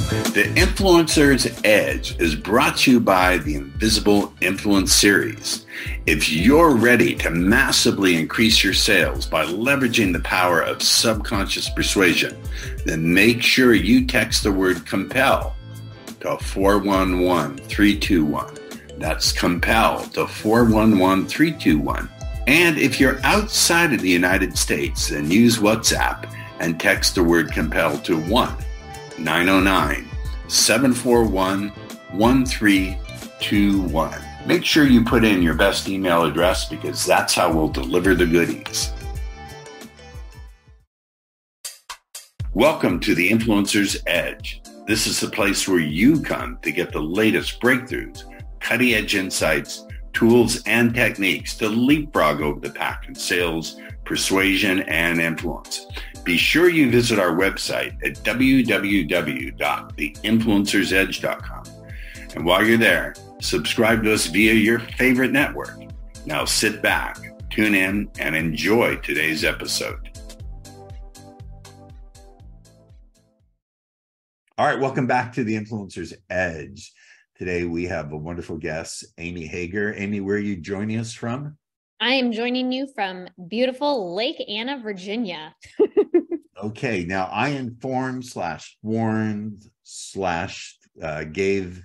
The Influencer's Edge is brought to you by the Invisible Influence Series. If you're ready to massively increase your sales by leveraging the power of subconscious persuasion, then make sure you text the word COMPEL to 411321. That's COMPEL to 411321. And if you're outside of the United States, then use WhatsApp and text the word COMPEL to 1-909-741-1321. Make sure you put in your best email address because that's how we'll deliver the goodies. Welcome to the Influencer's Edge. This is the place where you come to get the latest breakthroughs, cutting-edge insights, tools, and techniques to leapfrog over the pack in sales, persuasion, and influence. Be sure you visit our website at www.theinfluencersedge.com. And while you're there, subscribe to us via your favorite network. Now sit back, tune in, and enjoy today's episode. All right, welcome back to the Influencer's Edge. Today we have a wonderful guest, Amy Hager. Amy, where are you joining us from? I am joining you from beautiful Lake Anna, Virginia. Okay, now I informed/warned/gave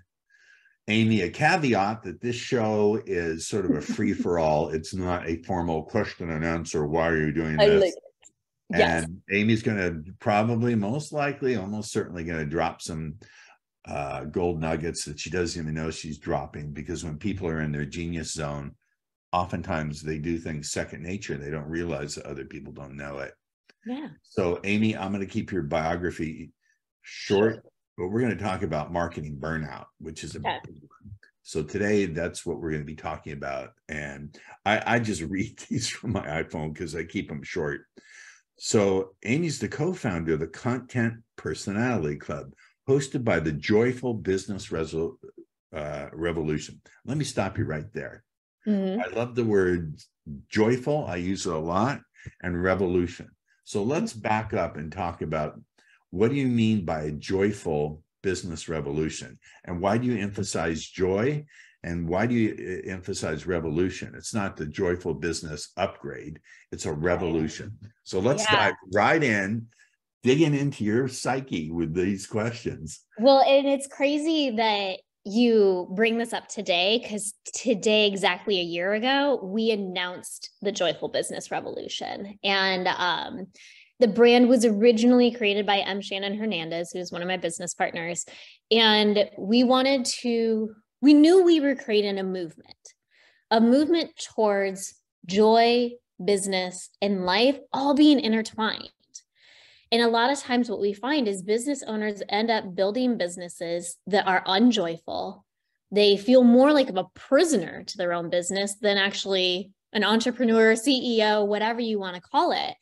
Amy a caveat that this show is sort of a free-for-all. It's not a formal question and answer. Why are you doing this? I like it. Yes. And Amy's going to probably, most likely, almost certainly going to drop some gold nuggets that she doesn't even know she's dropping, because when people are in their genius zone, oftentimes they do things second nature. They don't realize that other people don't know it. Yeah. So Amy, I'm going to keep your biography short, but we're going to talk about marketing burnout, which is a big one. So today, that's what we're going to be talking about. And I just read these from my iPhone because I keep them short. So Amy's the co-founder of the Content Personality Club, hosted by the Joyful Business Revolution. Let me stop you right there. Mm-hmm. I love the word joyful. I use it a lot, and revolution. So let's back up and talk about, what do you mean by a joyful business revolution? And why do you emphasize joy? And why do you emphasize revolution? It's not the joyful business upgrade. It's a revolution. So let's dive right in, digging into your psyche with these questions. Well, and it's crazy that you bring this up today, because today, exactly a year ago, we announced the Joyful Business Revolution. And the brand was originally created by M. Shannon Hernandez, who's one of my business partners. And we knew we were creating a movement towards joy, business, and life all being intertwined. And a lot of times what we find is business owners end up building businesses that are unjoyful. They feel more like a prisoner to their own business than actually an entrepreneur, CEO, whatever you want to call it.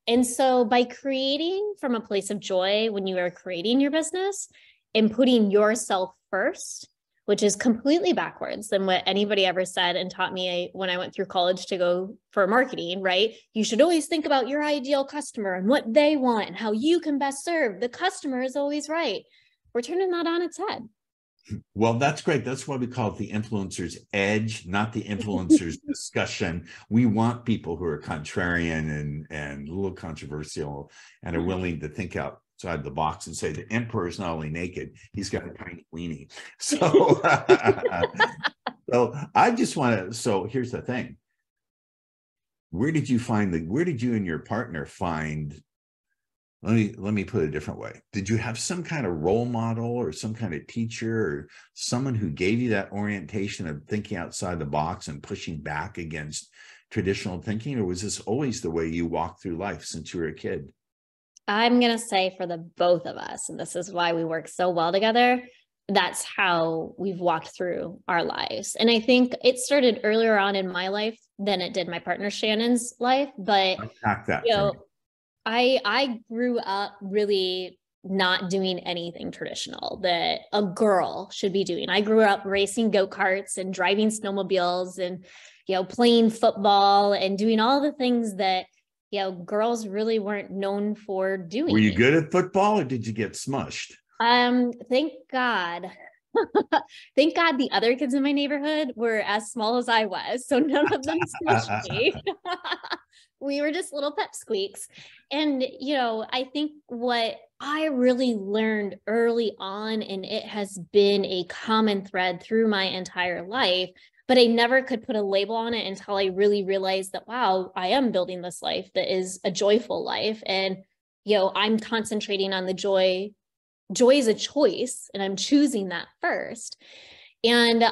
And so by creating from a place of joy when you are creating your business and putting yourself first, which is completely backwards than what anybody ever said and taught me when I went through college to go for marketing, right? You should always think about your ideal customer and what they want and how you can best serve. The customer is always right. We're turning that on its head. Well, that's great. That's why we call it the influencer's edge, not the influencer's discussion. We want people who are contrarian and a little controversial and are willing to think outside the box and say the emperor is not only naked, he's got a tiny weenie. So, so I just want to, so here's the thing. Where did you and your partner find, let me put it a different way. Did you have some kind of role model or some kind of teacher or someone who gave you that orientation of thinking outside the box and pushing back against traditional thinking? Or was this always the way you walked through life since you were a kid? I'm going to say for the both of us, and this is why we work so well together, that's how we've walked through our lives. And I think it started earlier on in my life than it did my partner Shannon's life. But I grew up really not doing anything traditional that a girl should be doing. I grew up racing go-karts and driving snowmobiles and, playing football and doing all the things that, girls really weren't known for doing. Were you good at football or did you get smushed? Thank God. Thank God the other kids in my neighborhood were as small as I was, so none of them smushed me. We were just little pipsqueaks. And, I think what I really learned early on, and it has been a common thread through my entire life, but I never could put a label on it until I really realized that, wow, I am building this life that is a joyful life. And, I'm concentrating on the joy. Joy is a choice, and I'm choosing that first. And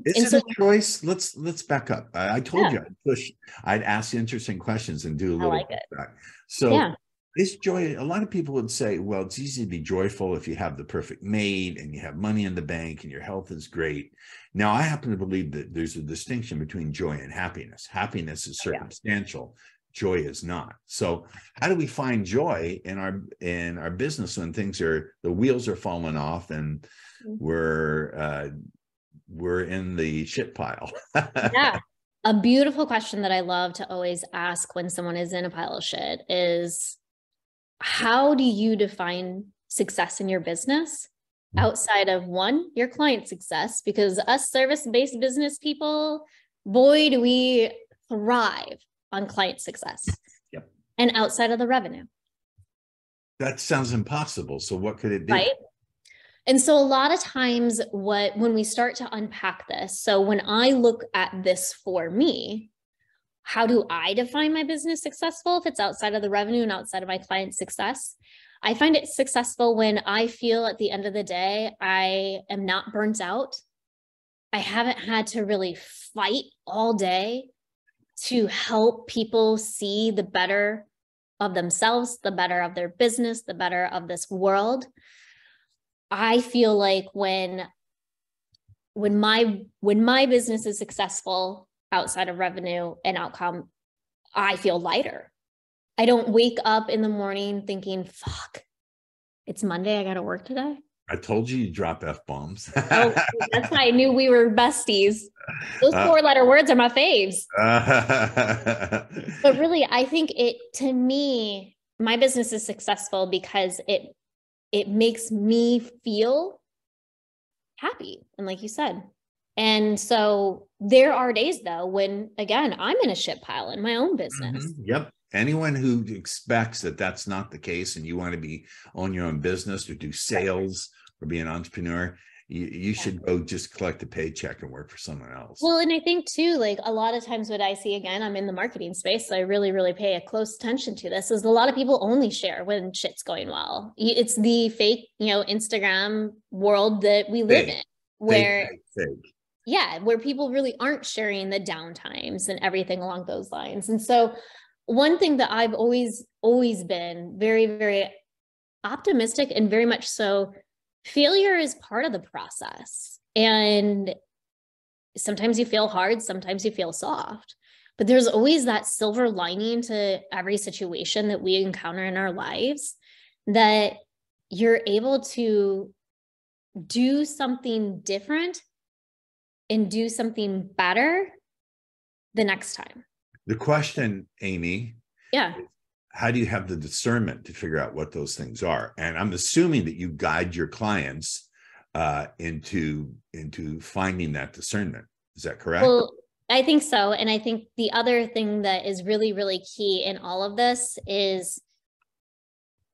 Is so it a choice? Let's back up. I told yeah, you I'd ask interesting questions and do a I little like it. back. So Yeah. is joy, a lot of people would say, well, it's easy to be joyful if you have the perfect mate and you have money in the bank and your health is great. Now, I happen to believe that there's a distinction between joy and happiness. Happiness is circumstantial. Joy is not. So how do we find joy in our business when the wheels are falling off and we're in the shit pile? Yeah. A beautiful question that I love to always ask when someone is in a pile of shit is, how do you define success in your business outside of your client success? Because us service-based business people, boy, do we thrive on client success. Yep. And outside of the revenue. That sounds impossible. So what could it be? Right. And so a lot of times when we start to unpack this, so when I look at this for me, how do I define my business successful if it's outside of the revenue and outside of my client success? I find it successful when I feel at the end of the day, I am not burnt out. I haven't had to really fight all day to help people see the better of themselves, the better of their business, the better of this world. I feel like when my business is successful outside of revenue and outcome, I feel lighter. I don't wake up in the morning thinking, fuck, it's Monday, I got to work today. I told you drop F-bombs. Oh, that's why I knew we were besties. Those 4-letter words are my faves. But really, I think to me, my business is successful because it makes me feel happy. And like you said, and so there are days though, when again, I'm in a shit pile in my own business. Yep. Anyone who expects that that's not the case and you want to own your own business or do sales or be an entrepreneur, you should go just collect a paycheck and work for someone else. Well, and I think too, like a lot of times what I see, again, I'm in the marketing space, so I really, really pay a close attention to this, is a lot of people only share when shit's going well. It's the fake, Instagram world that we live in, where where people really aren't sharing the downtimes and everything along those lines. And so one thing that I've always been very, very optimistic, and very much so, failure is part of the process. And sometimes you feel hard, sometimes you feel soft, but there's always that silver lining to every situation that we encounter in our lives, that you're able to do something different and do something better the next time. The question, Amy, how do you have the discernment to figure out what those things are? And I'm assuming that you guide your clients into finding that discernment. Is that correct? Well, I think so. And I think the other thing that is really, really key in all of this is,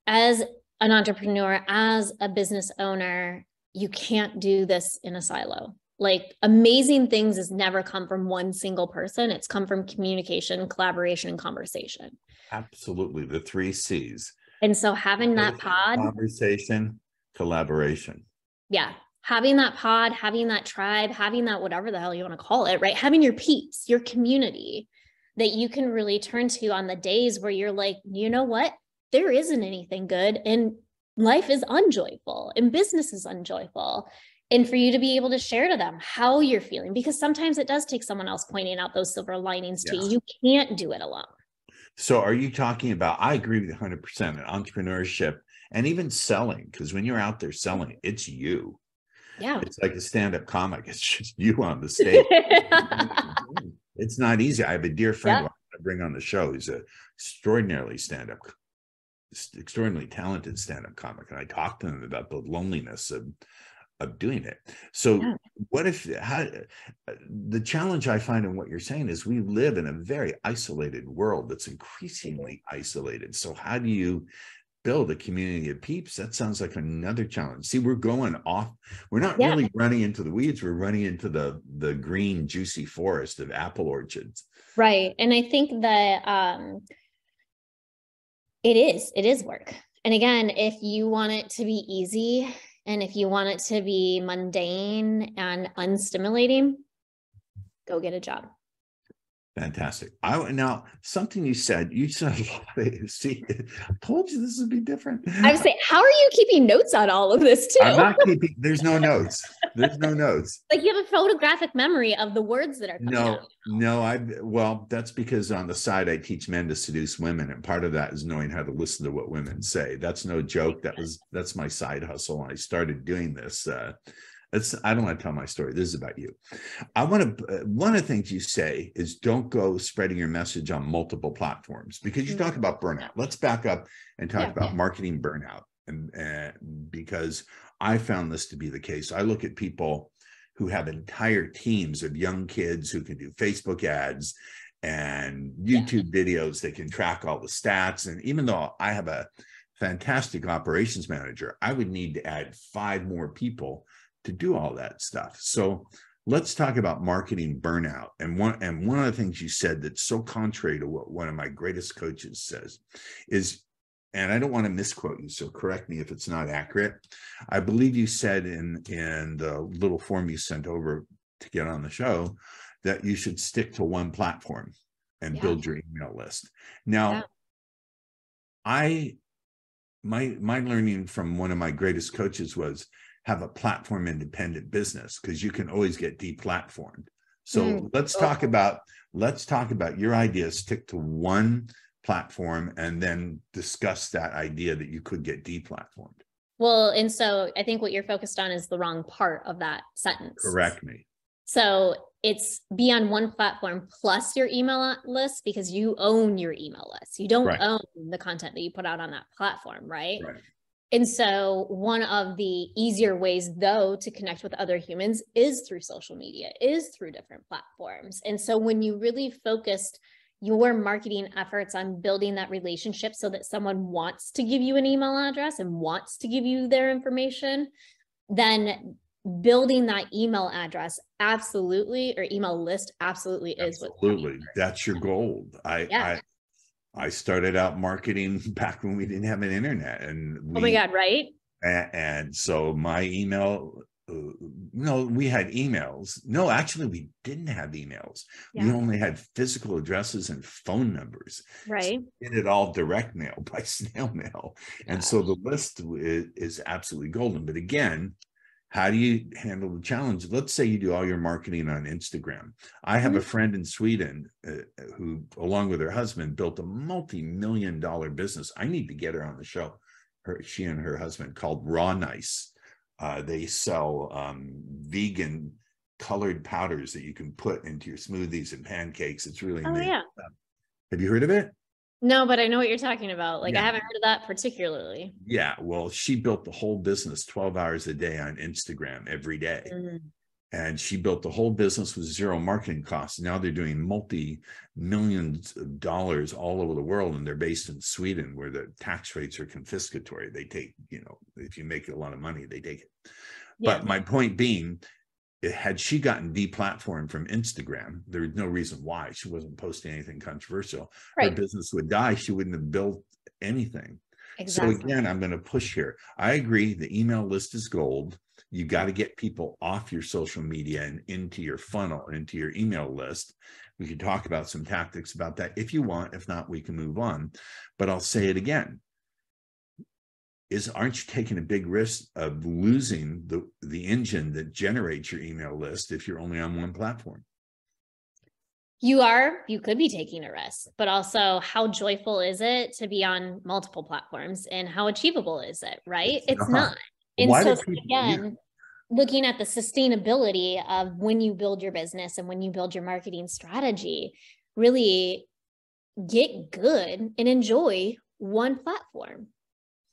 as an entrepreneur, as a business owner, you can't do this in a silo. Like, amazing things has never come from one single person. It's come from communication, collaboration, and conversation. Absolutely. The 3 C's. And so having that pod, conversation, collaboration. Yeah. Having that pod, having that tribe, having that whatever the hell you want to call it, right? Having your peeps, your community that you can really turn to on the days where you're like, you know what? There isn't anything good, and life is unjoyful and business is unjoyful. And for you to be able to share to them how you're feeling, because sometimes it does take someone else pointing out those silver linings to you. You can't do it alone. So are you talking about, I agree with you 100%, entrepreneurship and even selling, because when you're out there selling, it's you. Yeah. It's like a stand-up comic. It's just you on the stage. It's not easy. I have a dear friend who I bring on the show. He's an extraordinarily extraordinarily talented stand-up comic, and I talked to them about the loneliness of doing it. So Yeah. what if the challenge I find in what you're saying is we live in a very isolated world that's increasingly isolated. So how do you build a community of peeps? That sounds like another challenge. See, we're going off. We're not really running into the weeds. We're running into the green, juicy forest of apple orchards. Right. And I think that it is work. And again, if you want it to be easy, and if you want it to be mundane and unstimulating, go get a job. Fantastic. Now something you said see, I told you this would be different. I would say, how are you keeping notes on all of this too? I'm not keeping, there's no notes. There's no notes. Like you have a photographic memory of the words that are coming out. Well, that's because on the side I teach men to seduce women, and part of that is knowing how to listen to what women say. That's no joke. That's my side hustle. And I started doing this. I don't want to tell my story. This is about you. One of the things you say is don't go spreading your message on multiple platforms, because you talk about burnout. Let's back up and talk about marketing burnout. And because I found this to be the case. I look at people who have entire teams of young kids who can do Facebook ads and YouTube videos. They can track all the stats. And even though I have a fantastic operations manager, I would need to add 5 more people to do all that stuff. So let's talk about marketing burnout. And one of the things you said that's so contrary to what one of my greatest coaches says is, and I don't want to misquote you, so correct me if it's not accurate. I believe you said in the little form you sent over to get on the show that you should stick to one platform and build your email list. Now, my learning from one of my greatest coaches was have a platform independent business, because you can always get deplatformed. So let's talk about your idea. Stick to one platform and then discuss that idea that you could get deplatformed. Well, and so I think what you're focused on is the wrong part of that sentence. Correct me. So it's be on one platform plus your email list, because you own your email list. You don't own the content that you put out on that platform, right? And so one of the easier ways, though, to connect with other humans is through social media, is through different platforms. And so when you really focused your marketing efforts on building that relationship so that someone wants to give you an email address and wants to give you their information, then building that email address or email list is that's your gold. I started out marketing back when we didn't have an internet, and oh my God, right? And so my email, we had emails. No, actually, we didn't have emails. We only had physical addresses and phone numbers. Right. So we did it all direct mail by snail mail. And so the list is absolutely golden. But again, how do you handle the challenge? Let's say you do all your marketing on Instagram. I have a friend in Sweden who, along with her husband, built a multi-million-dollar business. I need to get her on the show. She and her husband, called Raw Nice. They sell vegan colored powders that you can put into your smoothies and pancakes. It's really amazing. Have you heard of it? No, but I know what you're talking about. I haven't heard of that particularly. Yeah, well, she built the whole business 12 hours a day on Instagram every day. And she built the whole business with zero marketing costs. Now they're doing multi-millions of dollars all over the world, and they're based in Sweden, where the tax rates are confiscatory. They take, if you make a lot of money, they take it. But my point being, had she gotten deplatformed from Instagram, there was no reason why. She wasn't posting anything controversial. Her business would die. She wouldn't have built anything. So again, I'm going to push here. I agree. The email list is gold. You got to get people off your social media and into your funnel, into your email list. We could talk about some tactics about that if you want. If not, we can move on. But I'll say it again. Aren't you taking a big risk of losing the engine that generates your email list if you're only on one platform? You could be taking a risk, but also how joyful is it to be on multiple platforms, and how achievable is it, right? It's not. And so again, looking at the sustainability of when you build your business and when you build your marketing strategy, really get good and enjoy one platform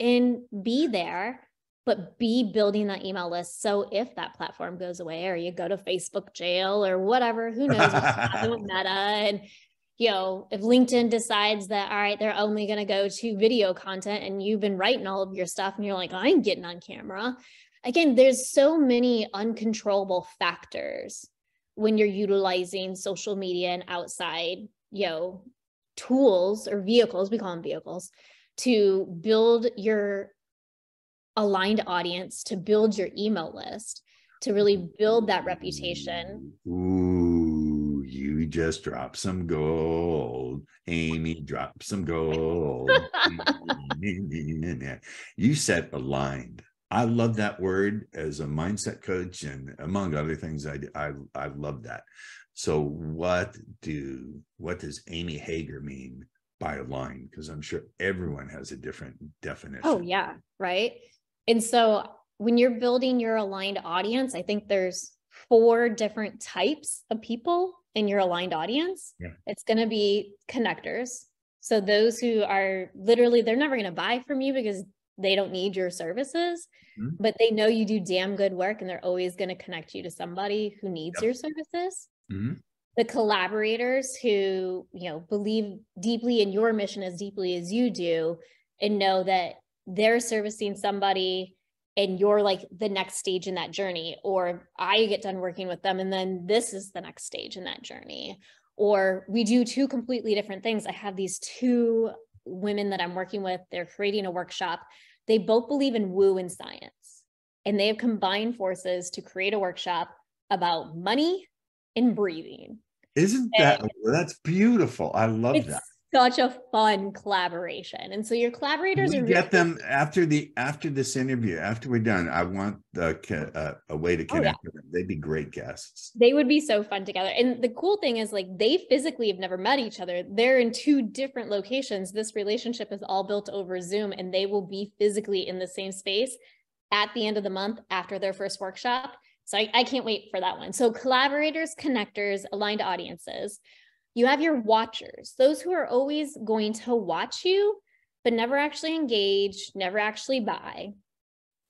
and be there, but be building that email list. So if that platform goes away or you go to Facebook jail or whatever, who knows what's happening with Meta. And, you know, if LinkedIn decides that, all right, they're only going to go to video content and you've been writing all of your stuff and you're like, I ain't getting on camera. Again, there's so many uncontrollable factors when you're utilizing social media and outside, you know, tools or vehicles, we call them vehicles, to build your aligned audience, to build your email list, to really build that reputation. Ooh, you just dropped some gold. Amy dropped some gold. You said aligned. I love that word as a mindset coach, and among other things, I love that. So what does Amy Hager mean by aligned? Because I'm sure everyone has a different definition. Oh yeah, right. And so when you're building your aligned audience, I think there's 4 different types of people in your aligned audience. Yeah. It's going to be connectors. So those who are literally, they're never going to buy from you because they don't need your services, but they know you do damn good work and they're always going to connect you to somebody who needs your services. The collaborators who, you know, believe deeply in your mission as deeply as you do and know that they're servicing somebody and you're like the next stage in that journey, or I get done working with them and then this is the next stage in that journey, or we do 2 completely different things. I have these 2 women that I'm working with. They're creating a workshop. They both believe in woo and science, and they have combined forces to create a workshop about money and breathing. Isn't that, that's beautiful. I love that. Such a fun collaboration. And so your collaborators are get them after this interview, after we're done. I want a way to connect with them. They'd be great guests. They would be so fun together. And the cool thing is, like, they physically have never met each other. They're in 2 different locations. This relationship is all built over Zoom, and they will be physically in the same space at the end of the month after their first workshop. So I can't wait for that one. So collaborators, connectors, aligned audiences. You have your watchers, those who are always going to watch you, but never actually engage, never actually buy.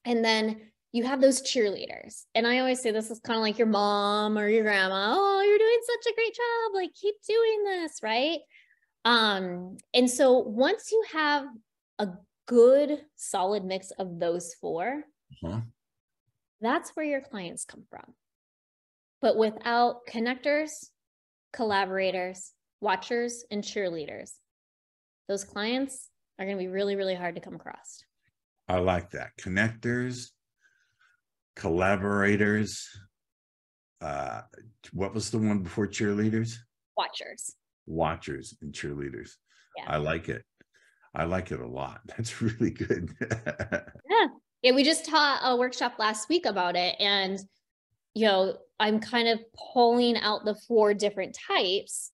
And then you have those cheerleaders. And I always say this is kind of like your mom or your grandma. Oh, you're doing such a great job. Like, keep doing this, right? And so once you have a good, solid mix of those 4, that's where your clients come from. But without connectors, collaborators, watchers, and cheerleaders, those clients are going to be really, really hard to come across. I like that. Connectors, collaborators. What was the one before cheerleaders? Watchers and cheerleaders. Yeah. I like it. I like it a lot. That's really good. Yeah. We just taught a workshop last week about it. And, you know, I'm kind of pulling out the 4 different types.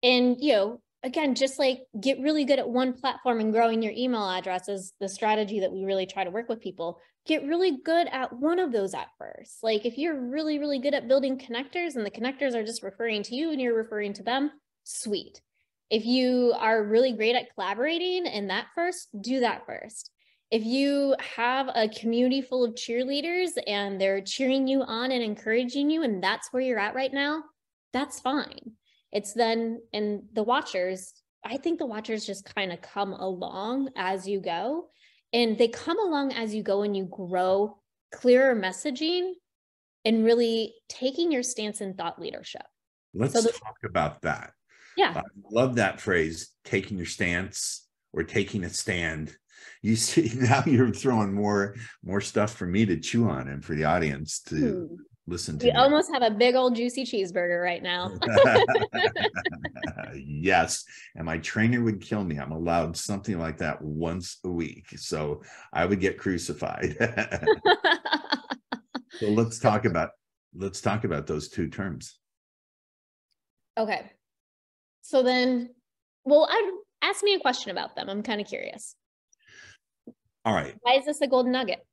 And, you know, again, just like get really good at one platform and growing your email address is the strategy that we really try to work with people. Get really good at one of those at first. Like if you're really, really good at building connectors and the connectors are just referring to you and you're referring to them, sweet. If you are really great at collaborating and that first, do that first. If you have a community full of cheerleaders and they're cheering you on and encouraging you, and that's where you're at right now, that's fine. It's then, and the watchers, I think the watchers just kind of come along as you go, and they come along as you go and you grow clearer messaging and really taking your stance in thought leadership. Let's talk about that. Yeah. I love that phrase, taking your stance or taking a stand. You see, now you're throwing more stuff for me to chew on and for the audience to listen to. We almost have a big old juicy cheeseburger right now. Yes. And my trainer would kill me. I'm allowed something like that once a week. So I would get crucified. So let's talk about those 2 terms. Okay. So then, well, ask me a question about them. I'm kind of curious. All right. Why is this a golden nugget?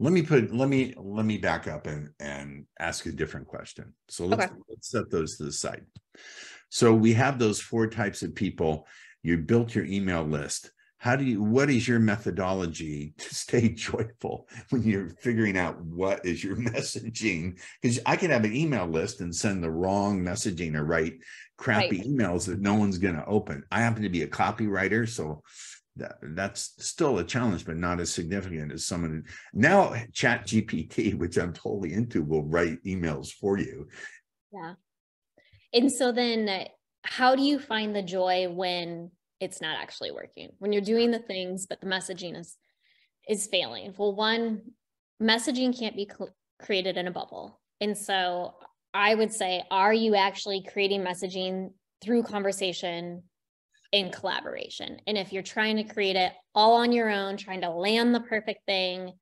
Let me back up and ask a different question. So let's set those to the side. So we have those 4 types of people, You built your email list. What is your methodology to stay joyful when you're figuring out what is your messaging? Because I can have an email list and send the wrong messaging or write crappy emails that no one's going to open. I happen to be a copywriter, so that's still a challenge, but not as significant as someone. Now, Chat GPT, which I'm totally into, will write emails for you. Yeah. And so then how do you find the joy when it's not actually working, when you're doing the things, but the messaging is failing? Well, one, messaging can't be created in a bubble. And so I would say, are you actually creating messaging through conversation in collaboration? And if you're trying to create it all on your own, trying to land the perfect thing,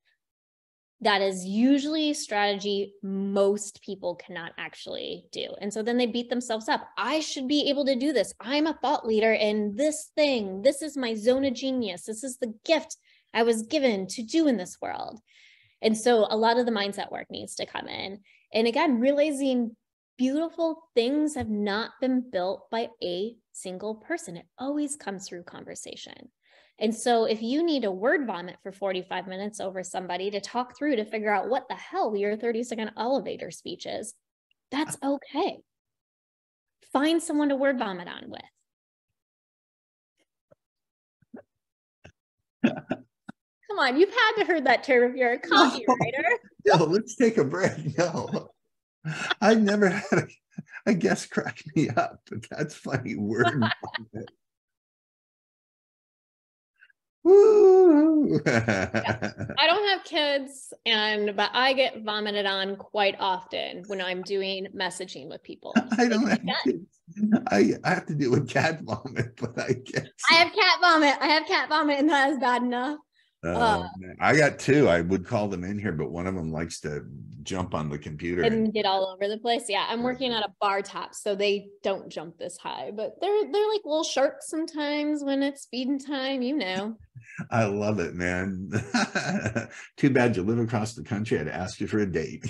that is usually a strategy most people cannot actually do. And so then they beat themselves up. I should be able to do this. I'm a thought leader in this thing. This is my zone of genius. This is the gift I was given to do in this world. And so a lot of the mindset work needs to come in. And again, realizing beautiful things have not been built by a single person. It always comes through conversation. And so if you need a word vomit for 45 minutes over somebody to talk through to figure out what the hell your 30-second elevator speech is, that's okay. Find someone to word vomit on with. Come on, you've had to heard that term if you're a copywriter. No, let's take a break. No, I've never had a guest crack me up, but that's funny. Word vomit. Woo! Yeah. I don't have kids, but I get vomited on quite often when I'm doing messaging with people. I don't have kids. I have to deal with cat vomit, but I guess I have cat vomit, and that is bad enough. I got two. I would call them in here, but one of them likes to jump on the computer and get all over the place. Yeah, I'm working at a bar top, so they don't jump this high, but they're like little sharks sometimes when it's feeding time, you know. I love it, man. Too bad you live across the country. I'd ask you for a date.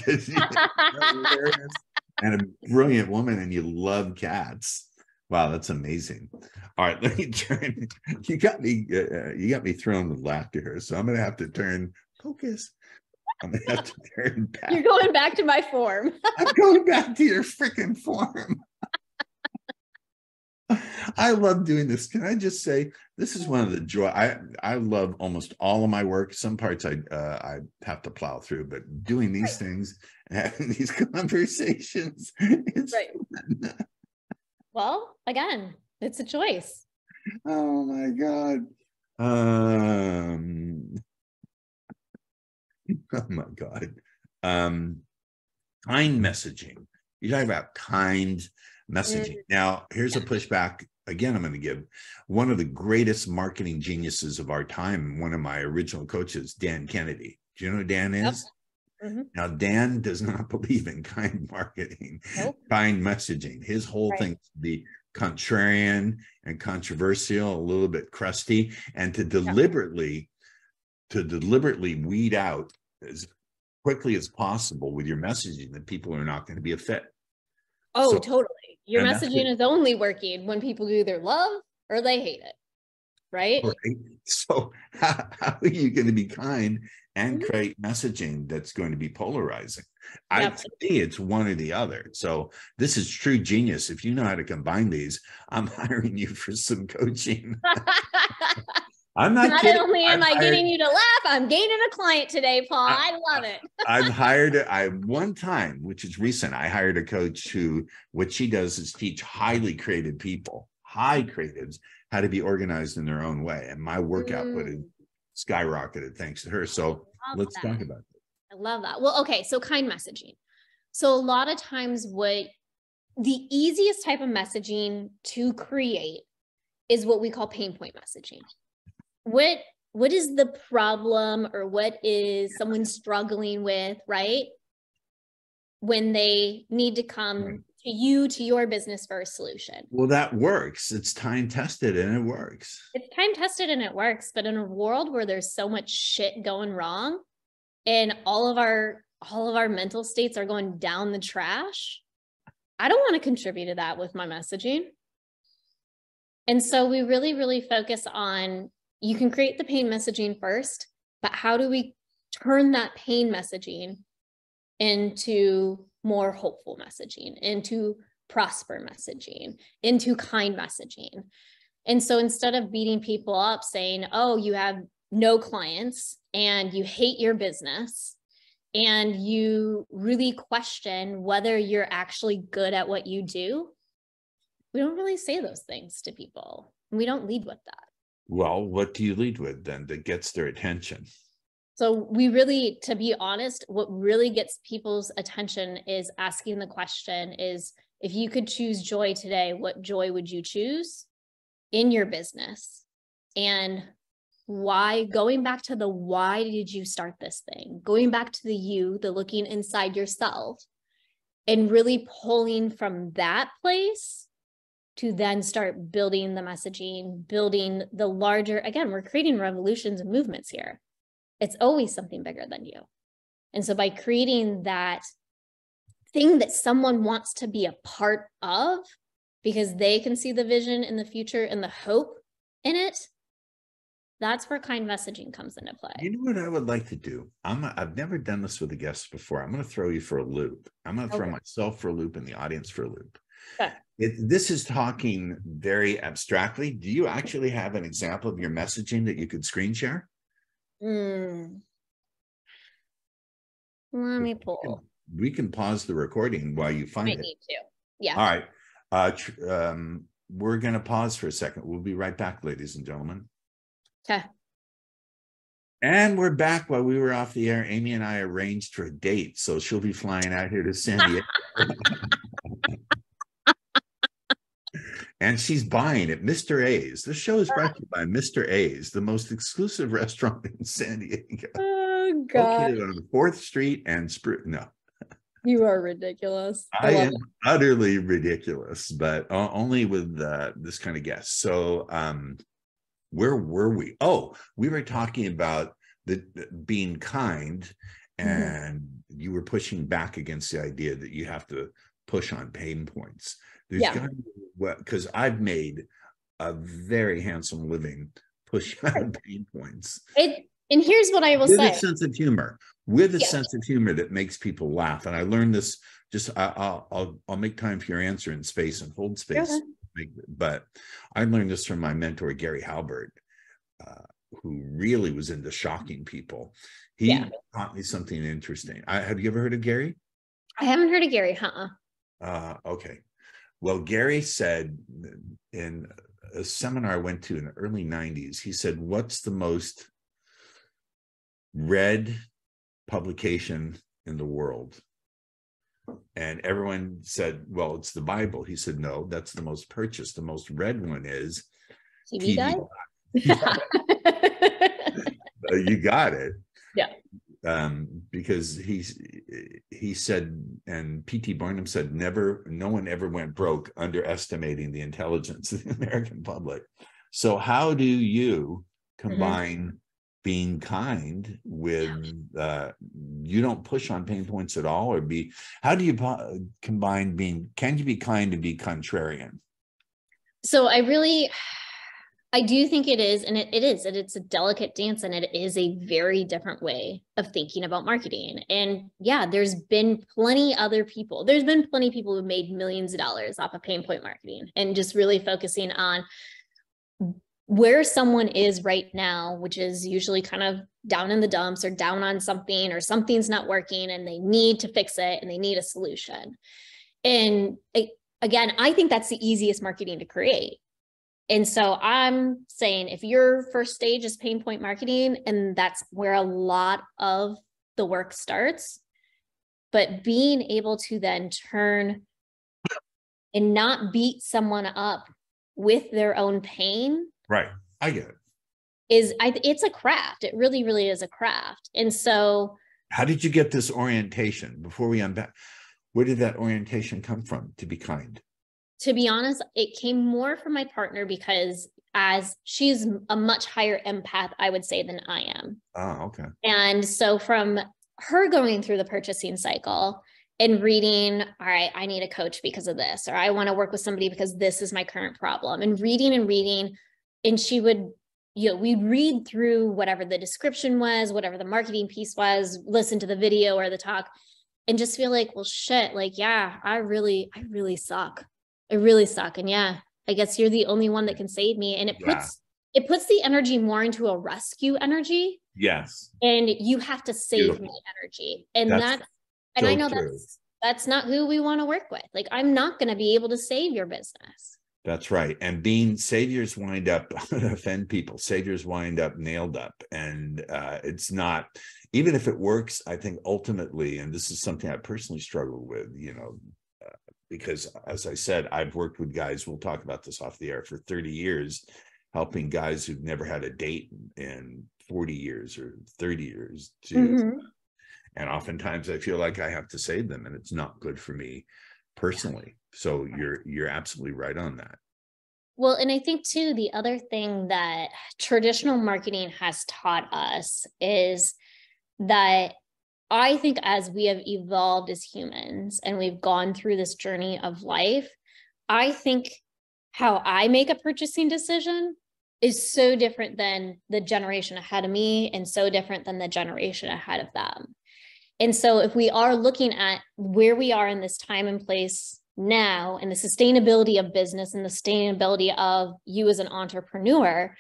And a brilliant woman, and you love cats. Wow, that's amazing. All right, let me turn. You got me thrown with laughter here, so I'm gonna have to turn focus. I'm gonna have to turn back. You're going back to my form. I'm going back to your freaking form. I love doing this. Can I just say, this is one of the joy. I love almost all of my work. Some parts I have to plow through, but doing these things and having these conversations, it's fun. Well, again, it's a choice. Oh my God. Oh my God. Kind messaging. You talk about kind messaging. Now, here's a pushback. Again, I'm going to give one of the greatest marketing geniuses of our time, one of my original coaches, Dan Kennedy. Do you know who Dan is? Yep. Mm-hmm. Now, Dan does not believe in kind marketing, kind messaging. His whole thing is to be contrarian and controversial, a little bit crusty, and to deliberately weed out as quickly as possible with your messaging that people are not going to be a fit. Oh, so, totally. Your messaging is only working when people either love or they hate it, right? So how are you going to be kind and create messaging that's going to be polarizing? To me, it's one or the other. So this is true genius. If you know how to combine these, I'm hiring you for some coaching. I'm not kidding. Only am I getting you to laugh, I'm gaining a client today, Paul. I love it. One time, which is recent, I hired a coach who, what she does is teach highly creative people, high creatives, how to be organized in their own way. And my work output is skyrocketed thanks to her. So let's talk about it. I love that. Well, okay. So kind messaging. So a lot of times the easiest type of messaging to create is what we call pain point messaging. What is the problem, or what is someone struggling with, right? When they need to come to you, to your business for a solution. Well, that works. It's time tested and it works. It's time tested and it works. But in a world where there's so much shit going wrong and all of our mental states are going down the trash, I don't want to contribute to that with my messaging. And so we really, really focus on, you can create the pain messaging first, but how do we turn that pain messaging into more hopeful messaging, into prosper messaging, into kind messaging? And so instead of beating people up saying, oh, you have no clients and you hate your business and you really question whether you're actually good at what you do, we don't really say those things to people. We don't lead with that. Well, what do you lead with then that gets their attention? So we really, to be honest, what really gets people's attention is asking the question is, if you could choose joy today, what joy would you choose in your business? And why? Going back to the why did you start this thing? Going back to the looking inside yourself and really pulling from that place to then start building the messaging, building the larger, again, we're creating revolutions and movements here. It's always something bigger than you. And so by creating that thing that someone wants to be a part of because they can see the vision in the future and the hope in it, that's where kind messaging comes into play. You know what I would like to do? I've never done this with a guest before. I'm going to throw you for a loop. I'm going to throw myself for a loop and the audience for a loop. Okay. This is talking very abstractly. Do you actually have an example of your messaging that you could screen share? Let me pull. We can pause the recording while you find it. Need to. Yeah. All right. We're going to pause for a second. We'll be right back, ladies and gentlemen. Okay. And we're back. While we were off the air, Amy and I arranged for a date. So she'll be flying out here to San Diego. And she's buying at Mr. A's. This show is brought to you by Mr. A's, the most exclusive restaurant in San Diego. Oh, God. Located on 4th Street and No. You are ridiculous. I am utterly ridiculous, but only with this kind of guest. So where were we? Oh, we were talking about being kind, and you were pushing back against the idea that you have to push on pain points. There's got to be, because I've made a very handsome living pushing on pain points. And here's what I will say. With a sense of humor. With a sense of humor that makes people laugh. And I learned this, I'll make time for your answer in space and hold space. But I learned this from my mentor, Gary Halbert, who really was into shocking people. He taught me something interesting. Have you ever heard of Gary? I haven't heard of Gary, Okay. Well, Gary said in a seminar I went to in the early 90s, he said, what's the most read publication in the world? And everyone said, well, it's the Bible. He said, no, that's the most purchased. The most read one is TV Guide. You got it. Yeah. Because he said, and P.T. Barnum said, no one ever went broke underestimating the intelligence of the American public. So how do you combine being kind with, you don't push on pain points at all, or how do you combine can you be kind and be contrarian? So I do think it is, and it's a delicate dance, and it is a very different way of thinking about marketing. And there's been plenty people who made millions of dollars off of pain point marketing and just really focusing on where someone is right now, which is usually kind of down in the dumps or down on something, or something's not working and they need to fix it and they need a solution. And again, I think that's the easiest marketing to create. And so I'm saying, if your first stage is pain point marketing, and that's where a lot of the work starts, but being able to then turn and not beat someone up with their own pain. Right. I get it. It's a craft. It really, really is a craft. And so how did you get this orientation before we unpack? Where did that orientation come from to be kind? To be honest, it came more from my partner, because as she's a much higher empath, I would say, than I am. Oh, okay. And so from her going through the purchasing cycle and reading, all right, I need a coach because of this, or I want to work with somebody because this is my current problem, and reading. And she would, we'd read through whatever the description was, whatever the marketing piece was, listen to the video or the talk, and just feel like, well, shit, like, yeah, I really suck. I really suck. And yeah, I guess you're the only one that can save me. And it puts the energy more into a rescue energy. Yes. And you have to save me energy. And I know that's not who we want to work with. Like, I'm not going to be able to save your business. That's right. And being saviors wind up offend people. Saviors wind up nailed up. And it's not, even if it works, I think ultimately, and this is something I personally struggled with, because as I said, I've worked with guys, we'll talk about this off the air, for 30 years, helping guys who've never had a date in 40 years or 30 years to, and oftentimes I feel like I have to save them, and it's not good for me personally. So you're absolutely right on that. Well, and I think too, the other thing that traditional marketing has taught us is that I think as we have evolved as humans and we've gone through this journey of life, I think how I make a purchasing decision is so different than the generation ahead of me, and so different than the generation ahead of them. And so if we are looking at where we are in this time and place now, and the sustainability of business and the sustainability of you as an entrepreneur,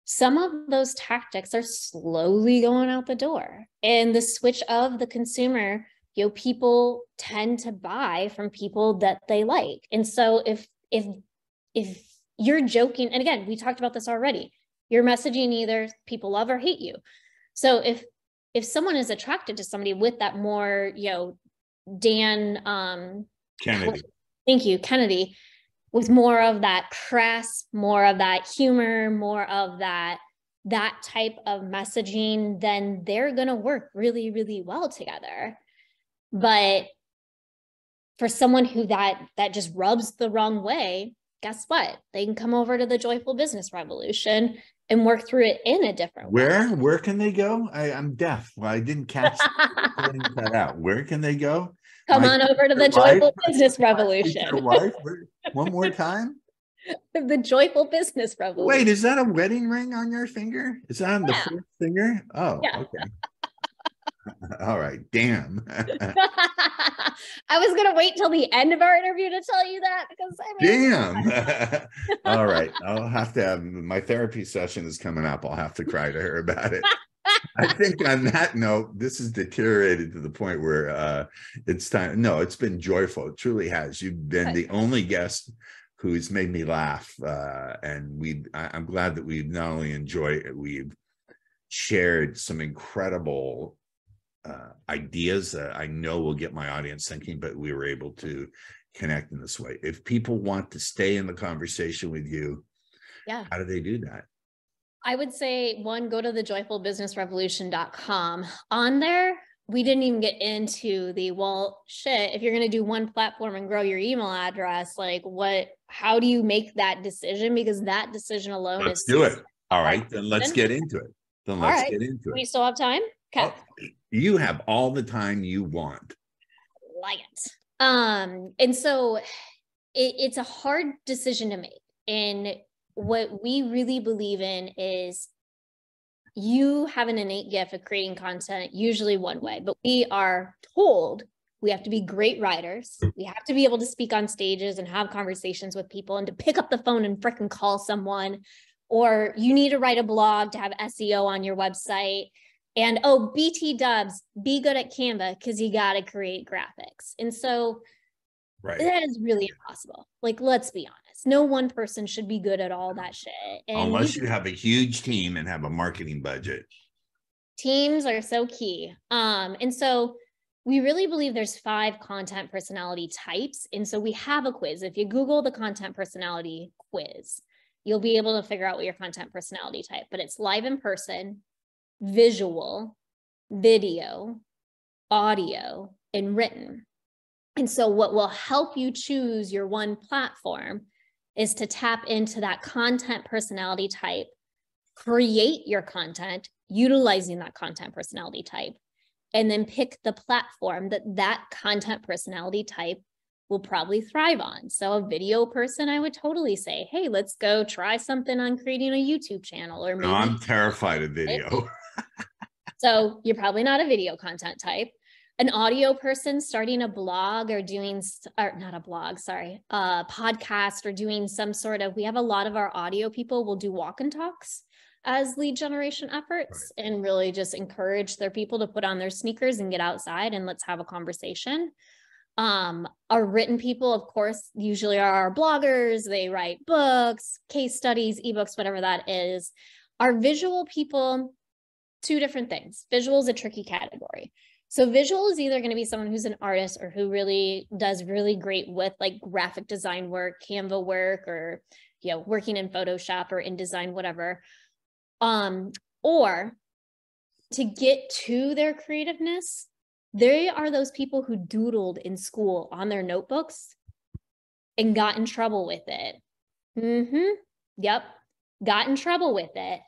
some of those tactics are slowly going out the door. And the switch of the consumer, people tend to buy from people that they like. And so if you're joking, and again, we talked about this already, you're messaging either people love or hate you. So if someone is attracted to somebody with that more, Dan Kennedy. Thank you, Kennedy, with more of that crass, more of that humor, more of that type of messaging, then they're going to work really, really well together. But for someone who that just rubs the wrong way, guess what? They can come over to the Joyful Business Revolution and work through it in a different way. Where can they go? I'm deaf. Well, I didn't catch that out. Where can they go? Come on over to the Joyful Business Revolution. One more time. The Joyful Business Revolution. Wait, is that a wedding ring on your finger? Is that on the fourth finger? Oh, yeah. Okay. All right. Damn. I was going to wait till the end of our interview to tell you that, because damn. All right. I'll have to have, my therapy session is coming up. I'll have to cry to her about it. I think on that note, this has deteriorated to the point where it's time. No, it's been joyful. It truly has. You've been the only guest who's made me laugh. And I'm glad that we've not only enjoyed it, we've shared some incredible ideas that I know will get my audience thinking, but we were able to connect in this way. If people want to stay in the conversation with you, how do they do that? I would say, one, go to the joyfulbusinessrevolution.com. On there, we didn't even get into if you're going to do one platform and grow your email address, how do you make that decision? Because that decision alone Let's do it. All right, then let's get into it. We still have time? Okay. Oh, you have all the time you want. Like it. And so it's a hard decision to make. And what we really believe in is you have an innate gift of creating content, usually one way, but we are told we have to be great writers. We have to be able to speak on stages and have conversations with people, and to pick up the phone and frickin' call someone, or you need to write a blog to have SEO on your website. And BT dubs, be good at Canva because you got to create graphics. And so that is really impossible. Let's be honest. No one person should be good at all that shit. And unless you have a huge team and have a marketing budget. Teams are so key. And so we really believe there's 5 content personality types. And so we have a quiz. If you Google the content personality quiz, you'll be able to figure out what your content personality type, but it's live in person, visual, video, audio, and written. And so what will help you choose your one platform is to tap into that content personality type, create your content utilizing that content personality type, and then pick the platform that that content personality type will probably thrive on. So a video person, I would totally say, hey, let's go try something on creating a YouTube channel, or maybe. No, I'm terrified of video. So you're probably not a video content type. An audio person starting a blog or doing, or not a blog, sorry, a podcast, or doing some sort of, we have a lot of our audio people will do walk and talks as lead generation efforts, right, and really just encourage their people to put on their sneakers and get outside and let's have a conversation. Our written people, of course, usually are our bloggers. They write books, case studies, ebooks, whatever that is. Our visual people, two different things. Visual is a tricky category. So visual is either going to be someone who's an artist or who really does really great with like graphic design work, Canva work, or, you know, working in Photoshop or InDesign, whatever. Or to get to their creativeness, they are those people who doodled in school on their notebooks and got in trouble with it. Yep. Got in trouble with it.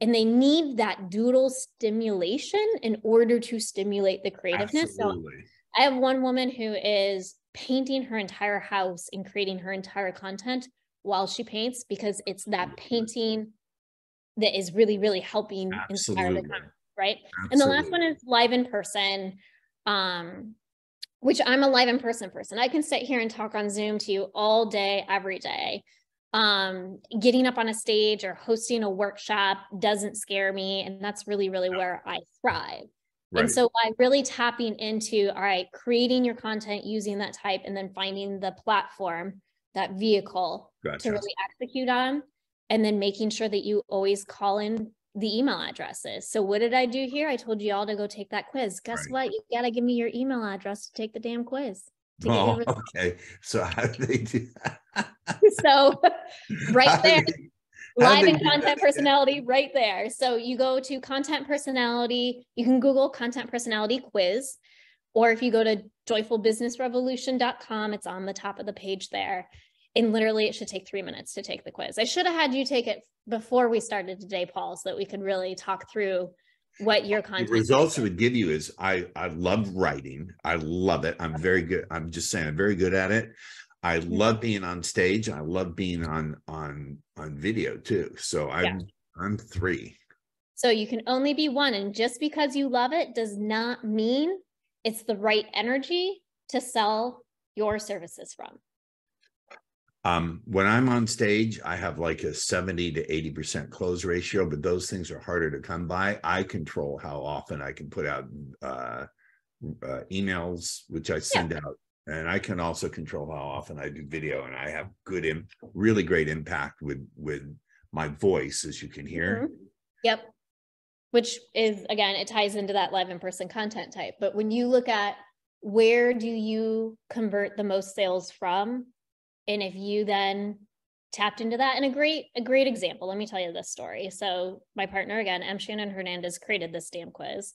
And they need that doodle stimulation in order to stimulate the creativeness. Absolutely. So I have one woman who is painting her entire house and creating her entire content while she paints, because it's that painting that is really, really helping inspire the content, right? Absolutely. And the last one is live in person, which I'm a live in person person. I can sit here and talk on Zoom to you all day, every day. Getting up on a stage or hosting a workshop doesn't scare me. And that's really, really where I thrive. Right. And so by really tapping into, all right, creating your content using that type, and then finding the platform, that vehicle to really execute on, and then making sure that you always call in the email addresses. So what did I do here? I told you all to go take that quiz. Guess what? You got to give me your email address to take the damn quiz. Oh, okay. So how do they do that? So right there, live and content personality right there. So you go to content personality, you can Google content personality quiz, or if you go to joyfulbusinessrevolution.com, it's on the top of the page there. And literally it should take 3 minutes to take the quiz. I should have had you take it before we started today, Paul, so that we could really talk through what your content. The results it would give you is I love writing. I love it. I'm very good. I'm just saying I'm very good at it. I love being on stage. I love being on video too. So I'm 3. So you can only be 1. And just because you love it does not mean it's the right energy to sell your services from. When I'm on stage, I have like a 70 to 80% close ratio, but those things are harder to come by. I control how often I can put out emails, which I send out, and I can also control how often I do video, and I have really great impact with my voice, as you can hear. Yep. Which is, again, it ties into that live in-person content type. But when you look at where do you convert the most sales from, and if you then tapped into that, and a great example, let me tell you this story. So my partner, again, M. Shannon Hernandez, created this damn quiz,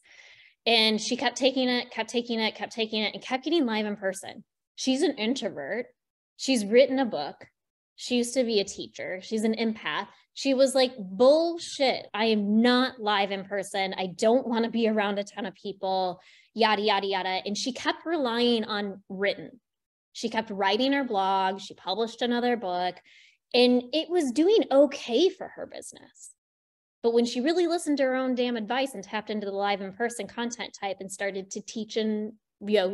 and she kept taking it, and kept getting live in person. She's an introvert. She's written a book. She used to be a teacher. She's an empath. She was like, bullshit. I am not live in person. I don't want to be around a ton of people, yada, yada, yada. And she kept relying on written. She kept writing her blog. She published another book, and it was doing okay for her business. But when she really listened to her own damn advice and tapped into the live in-person content type and started to teach in,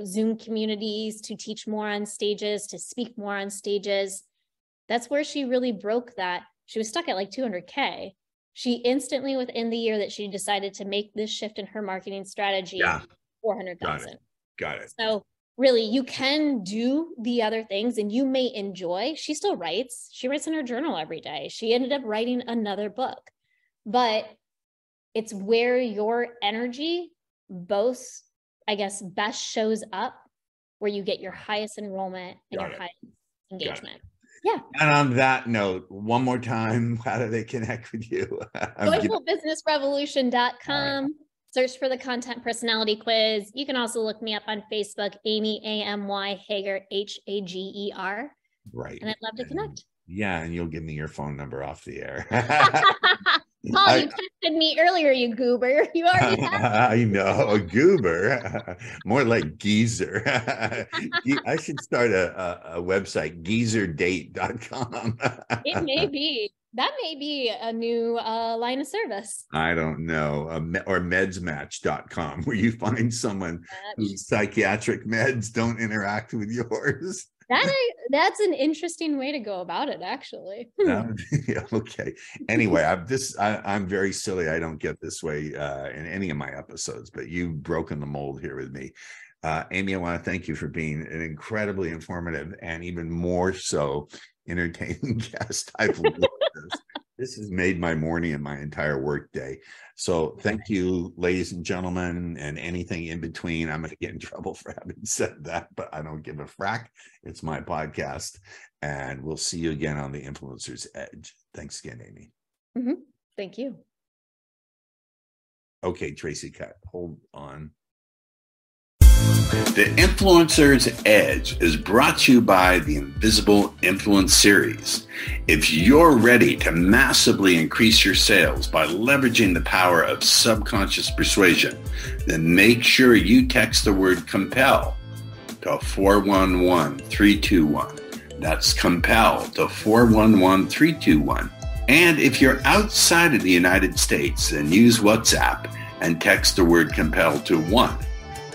Zoom communities, to teach more on stages, to speak more on stages, that's where she really broke that. She was stuck at like 200K. She instantly, within the year that she decided to make this shift in her marketing strategy, 400,000. Got it. So really, you can do the other things, and you may enjoy. She still writes. She writes in her journal every day. She ended up writing another book. But it's where your energy best shows up, where you get your highest enrollment and your highest engagement. Yeah. And on that note, one more time, how do they connect with you? JoyfulBusinessRevolution.com. Right. Search for the content personality quiz. You can also look me up on Facebook, Amy, A-M-Y, Hager, H-A-G-E-R. Right. And I'd love to connect. Yeah, and you'll give me your phone number off the air. Paul, you texted me earlier, you goober. You already have I know, a goober, more like geezer. I should start a website, geezerdate.com. it. May be. That may be a new line of service. I don't know, or medsmatch.com, where you find someone whose psychiatric meds don't interact with yours. That's an interesting way to go about it, actually. Yeah, okay. Anyway, I'm very silly. I don't get this way in any of my episodes, but you've broken the mold here with me. Amy, I want to thank you for being an incredibly informative and even more so entertaining guest. I've loved this. This has made my morning and my entire work day. So thank you, ladies and gentlemen, and anything in between. I'm going to get in trouble for having said that, but I don't give a frack. It's my podcast, and we'll see you again on the Influencer's Edge. Thanks again, Amy. Mm-hmm. Thank you. Okay, Tracy, cut. Hold on. The Influencer's Edge is brought to you by the Invisible Influence Series. If you're ready to massively increase your sales by leveraging the power of subconscious persuasion, then make sure you text the word COMPEL to 411321. That's COMPEL to 411321. And if you're outside of the United States, then use WhatsApp and text the word COMPEL to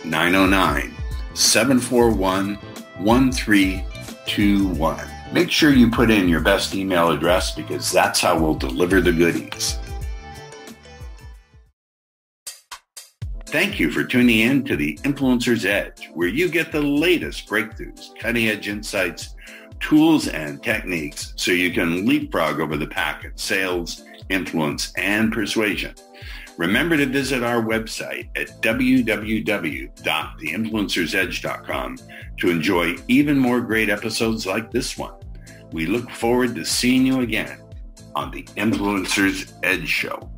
1-909-741-1321. Make sure you put in your best email address, because that's how we'll deliver the goodies. Thank you for tuning in to the Influencer's Edge, where you get the latest breakthroughs, cutting-edge insights, tools, and techniques so you can leapfrog over the pack in sales, influence, and persuasion. Remember to visit our website at www.theinfluencersedge.com to enjoy even more great episodes like this one. We look forward to seeing you again on the Influencer's Edge Show.